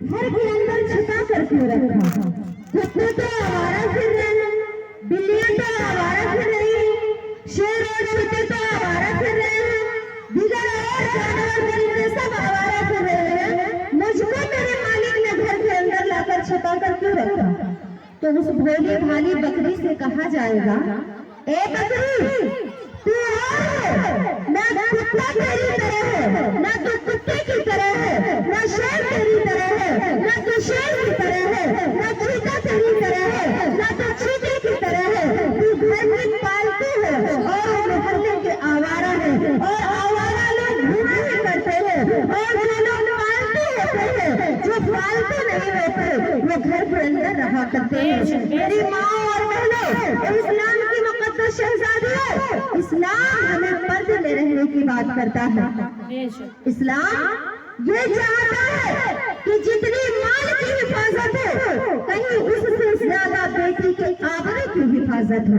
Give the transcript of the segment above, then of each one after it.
घर के अंदर छिपा कर क्यों रखा? कुत्ते तो आवारा फिर रहे, बिल्लियां तो आवारा फिर रही, शेर और चीते तो आवारा फिर रहे हैं, दीगर और जानवर परिंदे सब आवारा फिर रहे हैं। मुझको मेरे मालिक ने घर के अंदर लाकर छिपा कर क्यों रखा? तो उस भोली भाली बकरी से कहा जाएगा, ए बकरी, तू और है, ना कुत्ता तेरी तरह है, ना तू कुत्ते की तरह है, ना शेर तेरी तरह है, ना तू शेर की तरह है, ना चीता तेरी तरह है, ना तू चीते की तरह है। तू घर में पालतू है और मोहल्ले के आवारा है, और आवारा लोग घूमा ही करते हैं, और जो लोग पालतू होते हैं, जो पालतू नहीं होते, वो घर के अंदर रहा करते हैं। मेरी माँ और बहनों, इस्लाम की मुकद्दस शहजादियों, इस्लाम हमें पर्दे में रहने की बात करता है। इस्लाम ये चाहता है कि जितनी माल की हिफाजत हो, कहीं उससे ज्यादा बेटी के आबरू की हिफाजत हो।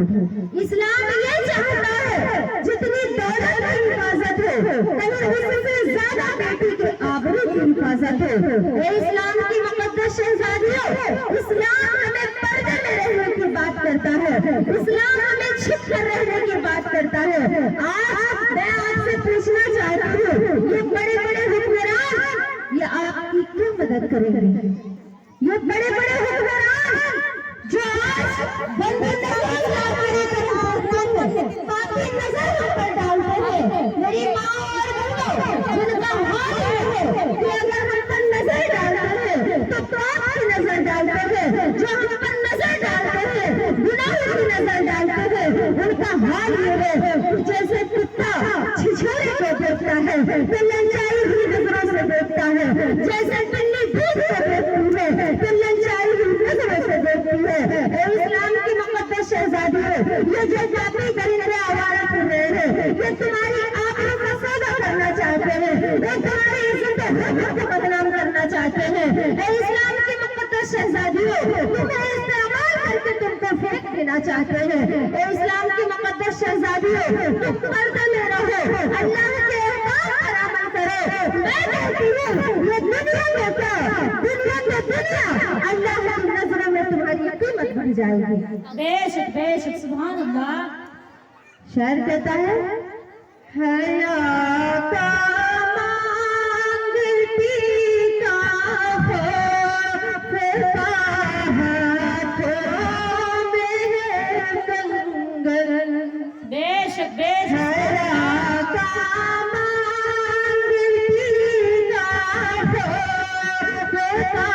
इस्लाम ये चाहता है जितनी दौलत की हिफाजत हो, कहीं उससे ज्यादा बेटी के आबरू की हिफाजत हो। इस्लाम की मुकद्दस शहजादियों, इस्लाम हमें पर्दे में रहने की बात करता है, इस्लाम हमें छिप कर रहने की बात करता है। आज मैं आपसे पूछना चाहती हूँ, ये बड़े बड़े हुक्मरान ये आपकी क्यों मदद करेंगे? ये बड़े बड़े हुक्मरान जो आज बंदे पापी नजर पर डालते हैं, मेरी माँ और बहनों, जिनका हाल है कि अगर हम पर नजर डालते हैं तो पाप की नजर डालते हैं, जो हम पर नजर डालते हैं गुनाह की नजर डालते हैं, उनका हाल ये है जैसे कुत्ता छिछोरे को देखता है तो लंचाई हुई नजरों से देखता है, जैसे बिल्ली दूध को देखती है तो लंचाई हुई नजरों से देखती है। इस्लाम की मुकद्दस शहजादियों, ये जो जाति दरिंदे आवारा फिर रहे हैं, ये तुम्हारी आबरू का सौदा करना चाहते हैं, ये तुम्हारी इज्जत को बदनाम करना चाहते हैं। इस्लाम की मुकद्दस शहजादियों, तुम्हें इस्तेमाल करके तुमको फेंक देना चाहते हैं। इस्लाम की मुकद्दस शहजादियों, तुम पर्दे में रहो, अल्लाह के अहकाम पर अमल करो। मैं कहती हूँ ये दुनिया में क्या, दुनिया में दुनिया अल्लाह की नजरों में तुम्हारी कीमत बढ़ जाएगी। बेशक बेशक, सुभान अल्लाह। शायर कहता है, हया का मांगती का हो, फिरका हाथों में कंगन। बेशक बेशक, हया का मांगती का हो, फिरका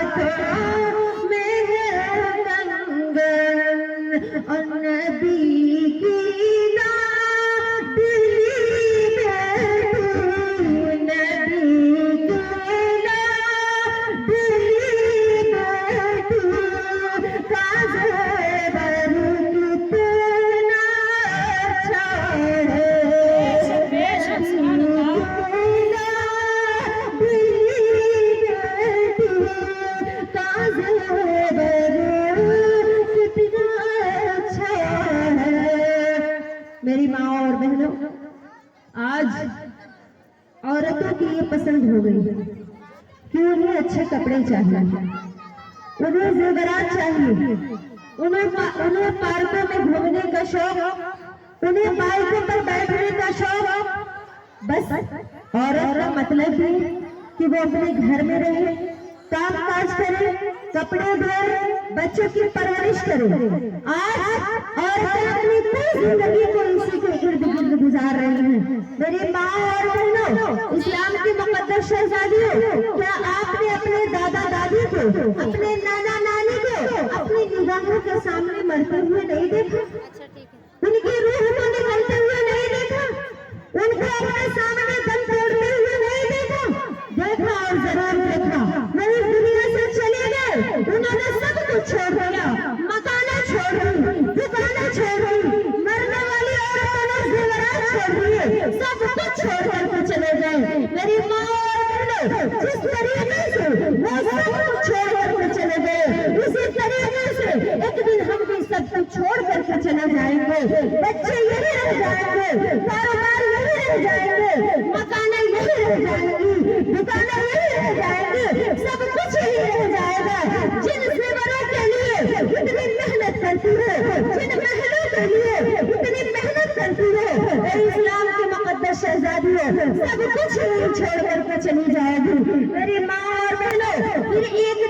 हाथों में कंगन। और नबी की लाडली बेटी, नबी की लाडली बेटी, काज़े बरू कितना अच्छा है। बेशक, सुभान अल्लाह। लाडली बेटी, काज़े बरू कितना अच्छा है। मेरी माँ और बहनों, आज औरतों की ये पसंद हो गई कि उन्हें अच्छे कपड़े चाहिए, उन्हें जेवरात चाहिए, उन्हें पार्कों में घूमने का शौक, उन्हें बाइकों पर बैठने का शौक। बस औरत का मतलब है कि वो अपने घर में रहे, काम काज करे, कपड़े धोए, बच्चों की परवरिश करे। आज औरतें अपनी पूरी जिंदगी को इसी के इर्द गिर्द गुजार रही हैं। मेरी माँ और बहनों, इस्लाम की मुकद्दस शहजादियों, क्या आपने अपने दादा दादी को, अपने नाना नानी को अपनी निगाहों के सामने मरते हुए नहीं देखा? उनकी रूह को निकलते हुए नहीं देखा? उनको अपने सामने दम तोड़ते हुए नहीं देखा? देखा और जरूर देखा। वो इस दुनिया से चले गए, उन्होंने सब कुछ छोड़ दिया, मकानें छोड़ दी, दुकानें छोड़ दी, मरने वाली औरतों ने जेवरात छोड़ दिए, सब कुछ छोड़ करके चले गए। मेरी माँ और बहनों, जिस तरीके से वो सब कुछ छोड़ करके चले गए, उसी तरीके से एक दिन हम भी सब कुछ छोड़ करके चले जाएंगे। बच्चे यही रह जाएंगे, कारोबार यही रह जाएंगे, मकानें यही रह जाएंगी, दुकानें यही रह जाएंगी, करती हो और इस्लाम के मुकद्दस शहजादी हो, सब कुछ छोड़ करके चली जाएगी। मेरी माँ और बहनों, फिर एक